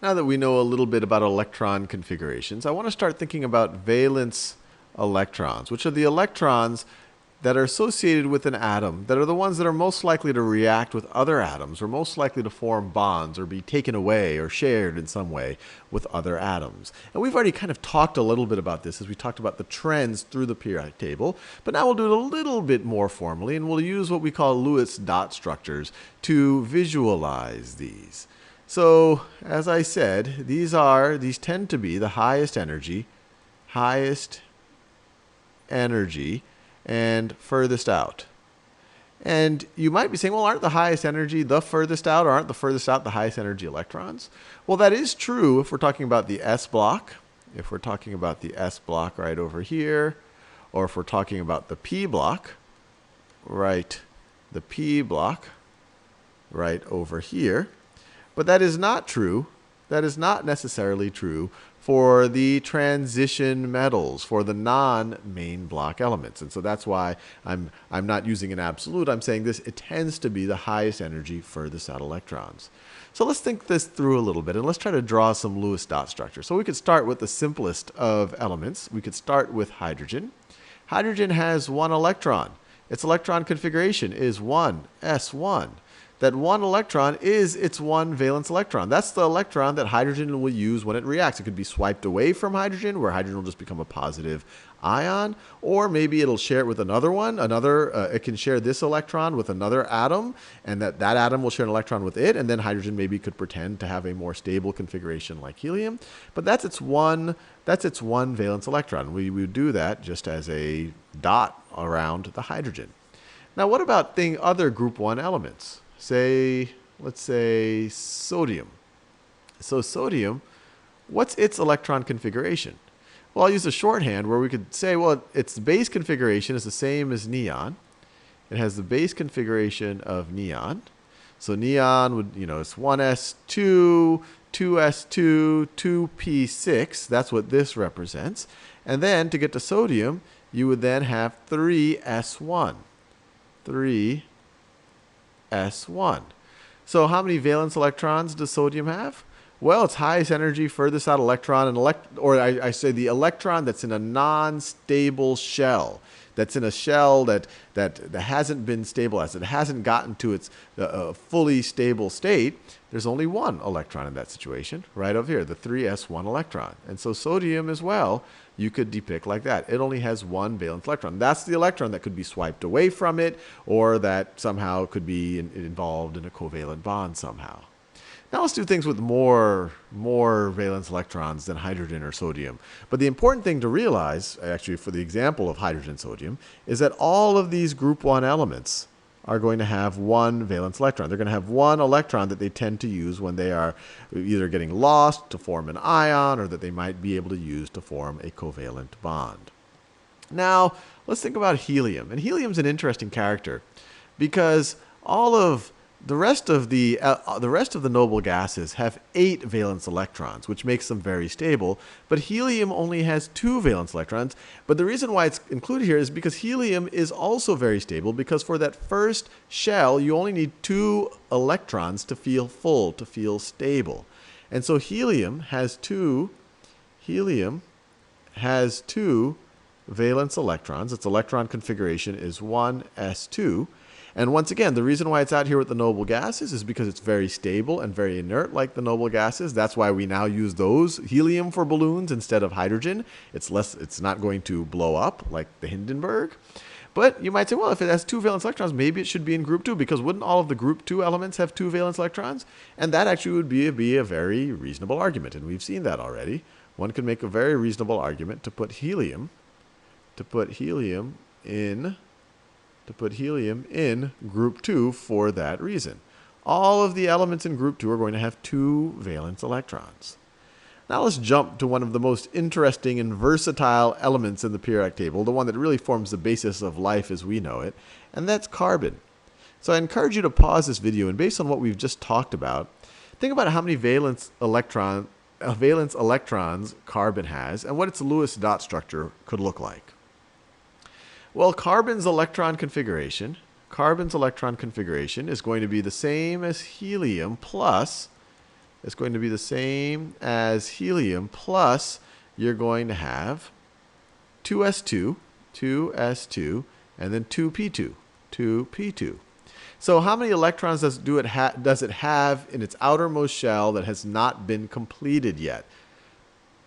Now that we know a little bit about electron configurations, I want to start thinking about valence electrons, which are the electrons that are associated with an atom, that are the ones that are most likely to react with other atoms, or most likely to form bonds, or be taken away, or shared in some way with other atoms. And we've already kind of talked a little bit about this as we talked about the trends through the periodic table, but now we'll do it a little bit more formally, and we'll use what we call Lewis dot structures to visualize these. So, as I said, these tend to be the highest energy, and furthest out. And you might be saying, well, aren't the highest energy the furthest out, or aren't the furthest out the highest energy electrons? Well, that is true if we're talking about the S block, if we're talking about the S block right over here, or if we're talking about the P block, right over here. But that is not true. That is not necessarily true for the transition metals, for the non-main block elements. And so that's why I'm not using an absolute. I'm saying it tends to be the highest energy furthest out electrons. So let's think this through a little bit, and let's try to draw some Lewis dot structure. So we could start with the simplest of elements. We could start with hydrogen. Hydrogen has one electron. Its electron configuration is 1s1. That one electron is its one valence electron. That's the electron that hydrogen will use when it reacts. It could be swiped away from hydrogen, where hydrogen will just become a positive ion, or maybe it'll share it with another one. It can share this electron with another atom, and that atom will share an electron with it, and then hydrogen maybe could pretend to have a more stable configuration like helium. But that's its one valence electron. We would do that just as a dot around the hydrogen. Now, what about other group 1 elements? Let's say sodium. So sodium, what's its electron configuration? Well, I'll use a shorthand where we could say, well, its base configuration is the same as neon. It has the base configuration of neon. So neon would, it's 1s2, 2s2, 2p6. That's what this represents. And then to get to sodium, you would then have 3s1. 3s1. So how many valence electrons does sodium have? Well, its highest energy furthest out electron, I say the electron that's in a non-stable shell. That's in a shell that hasn't been stabilized. It hasn't gotten to its fully stable state. There's only one electron in that situation, right over here, the 3s1 electron. And so sodium as well, you could depict like that. It only has one valence electron. That's the electron that could be swiped away from it, or that somehow could be involved in a covalent bond somehow. Now let's do things with more valence electrons than hydrogen or sodium. But the important thing to realize, actually for the example of hydrogen and sodium, is that all of these group 1 elements are going to have one valence electron. They're going to have one electron that they tend to use when they are either getting lost to form an ion, or that they might be able to use to form a covalent bond. Now, let's think about helium. And helium's an interesting character because the rest of the noble gases have 8 valence electrons, which makes them very stable. But helium only has 2 valence electrons. But the reason why it's included here is because helium is also very stable, because for that first shell, you only need 2 electrons to feel full, to feel stable. And so helium has two valence electrons. Its electron configuration is 1s2. And once again, the reason why it's out here with the noble gases is because it's very stable and very inert like the noble gases. That's why we now use helium for balloons instead of hydrogen. It's not going to blow up like the Hindenburg. But you might say, well, if it has 2 valence electrons, maybe it should be in group 2, because wouldn't all of the group 2 elements have 2 valence electrons? And that actually would be a very reasonable argument, and we've seen that already. One could make a very reasonable argument to put helium in group 2 for that reason. All of the elements in group 2 are going to have 2 valence electrons. Now let's jump to one of the most interesting and versatile elements in the periodic table, the one that really forms the basis of life as we know it, and that's carbon. So I encourage you to pause this video, and based on what we've just talked about, think about how many valence electrons carbon has and what its Lewis dot structure could look like. Well, carbon's electron configuration is going to be the same as helium plus It's going to be the same as helium, plus you're going to have 2s2, 2s2, and then 2p2, 2p2. So how many electrons does it have in its outermost shell that has not been completed yet?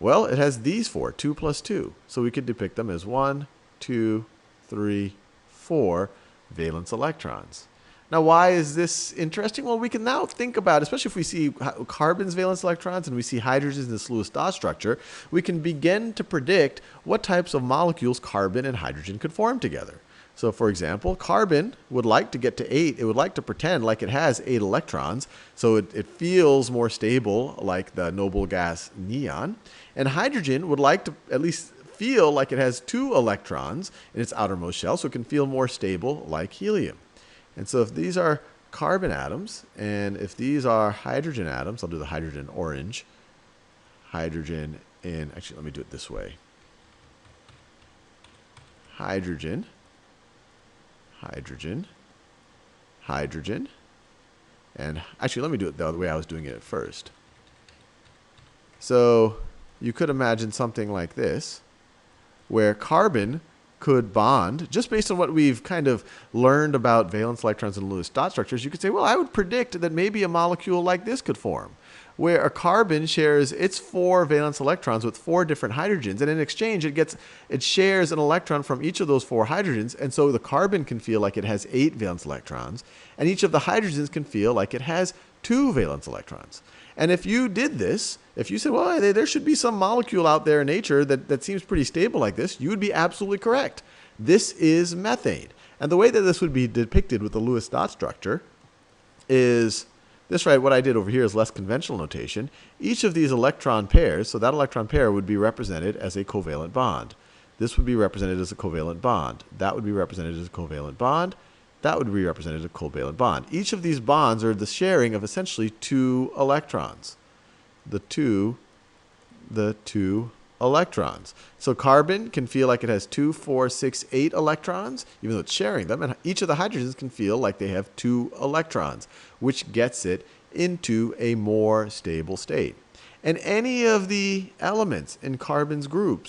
Well, it has these four, 2 plus 2. So we could depict them as 1, 2, 3, 4 valence electrons. Now, why is this interesting? Well, we can now think about, especially if we see carbon's valence electrons and we see hydrogens in this Lewis-Dot structure, we can begin to predict what types of molecules carbon and hydrogen could form together. So, for example, carbon would like to get to 8. It would like to pretend like it has 8 electrons, so it feels more stable like the noble gas neon. And hydrogen would like to at least feel like it has 2 electrons in its outermost shell, so it can feel more stable like helium. And so if these are carbon atoms, and if these are hydrogen atoms, I'll do the hydrogen orange. Hydrogen in, actually, let me do it this way. Hydrogen, hydrogen, hydrogen, and actually, let me do it the way I was doing it at first. So you could imagine something like this, where carbon could bond, just based on what we've kind of learned about valence electrons and Lewis-Dot structures. You could say, well, I would predict that maybe a molecule like this could form, where a carbon shares its 4 valence electrons with 4 different hydrogens, and in exchange it shares an electron from each of those 4 hydrogens, and so the carbon can feel like it has 8 valence electrons, and each of the hydrogens can feel like it has 2 valence electrons. And if you did this, if you said, well, there should be some molecule out there in nature that seems pretty stable like this, you would be absolutely correct. This is methane. And the way that this would be depicted with the Lewis-Dot structure is this, right? What I did over here is less conventional notation. Each of these electron pairs, so that electron pair would be represented as a covalent bond. This would be represented as a covalent bond. That would be represented as a covalent bond. That would be represented as a covalent bond. Each of these bonds are the sharing of essentially 2 electrons. The two electrons. So carbon can feel like it has 2, 4, 6, 8 electrons, even though it's sharing them. And each of the hydrogens can feel like they have 2 electrons, which gets it into a more stable state. And any of the elements in carbon's group,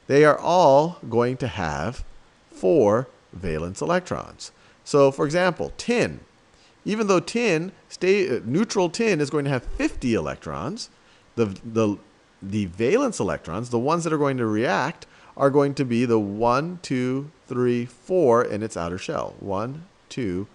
they are all going to have 4 valence electrons. So, for example, tin. Even though neutral tin is going to have 50 electrons, the valence electrons, the ones that are going to react, are going to be the 1, 2, 3, 4 in its outer shell. 1, 2,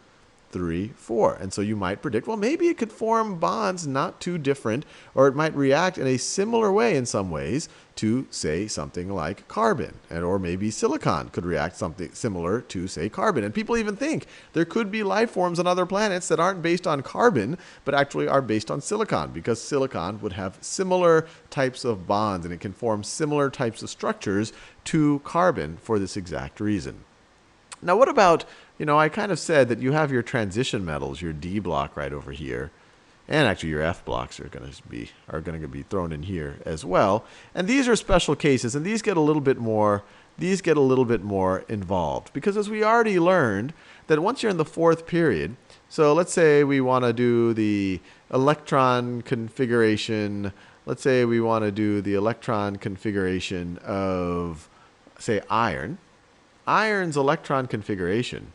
3, 4. And so you might predict, well, maybe it could form bonds not too different, or it might react in a similar way in some ways to, say, something like carbon. Or maybe silicon could react something similar to, say, carbon. And people even think there could be life forms on other planets that aren't based on carbon, but actually are based on silicon, because silicon would have similar types of bonds, and it can form similar types of structures to carbon for this exact reason. Now, what about, I kind of said that you have your transition metals, your D block right over here, and actually your F blocks are going to be thrown in here as well. And these are special cases, and these get a little bit more involved, because as we already learned that once you're in the 4th period, so let's say we want to do the electron configuration. Let's say we want to do the electron configuration of, say, iron. Iron's electron configuration,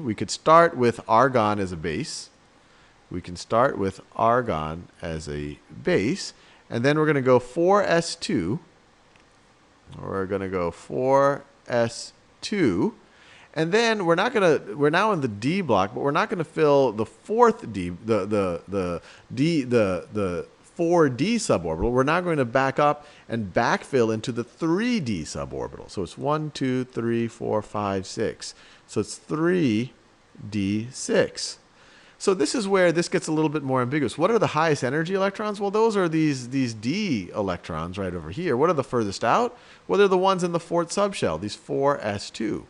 we could start with argon as a base. We can start with argon as a base, and then we're going to go 4s2. We're going to go 4s2, and then we're now in the D block, but we're not going to fill the 4th D, the 4D suborbital. We're now going to back up and backfill into the 3D suborbital. So it's 1, 2, 3, 4, 5, 6. So it's 3D6. So this is where this gets a little bit more ambiguous. What are the highest energy electrons? Well, those are these D electrons right over here. What are the furthest out? Well, they're the ones in the 4th subshell, these 4s2.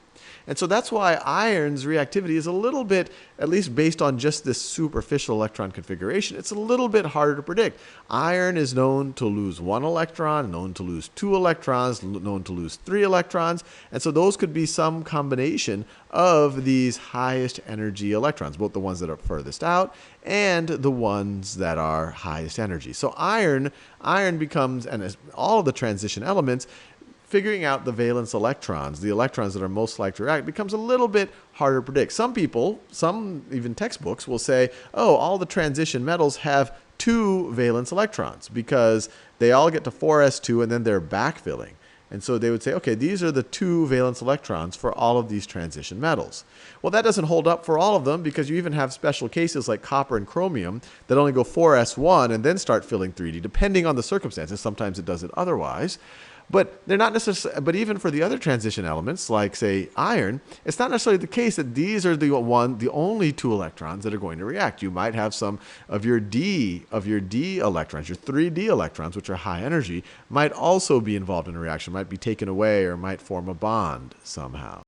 And so that's why iron's reactivity is a little bit, at least based on just this superficial electron configuration, it's a little bit harder to predict. Iron is known to lose 1 electron, known to lose 2 electrons, known to lose 3 electrons. And so those could be some combination of these highest energy electrons, both the ones that are furthest out and the ones that are highest energy. So iron becomes, and all of the transition elements, figuring out the valence electrons, the electrons that are most likely to react, becomes a little bit harder to predict. Some people, some even textbooks, will say, oh, all the transition metals have 2 valence electrons because they all get to 4s2 and then they're backfilling. And so they would say, okay, these are the 2 valence electrons for all of these transition metals. Well, that doesn't hold up for all of them because you even have special cases like copper and chromium that only go 4s1 and then start filling 3d, depending on the circumstances. Sometimes it does it otherwise. But they're not necessarily. But even for the other transition elements, like say iron, it's not necessarily the case that these are the only 2 electrons that are going to react. You might have some of your d electrons, your 3d electrons, which are high energy, might also be involved in a reaction, might be taken away, or might form a bond somehow.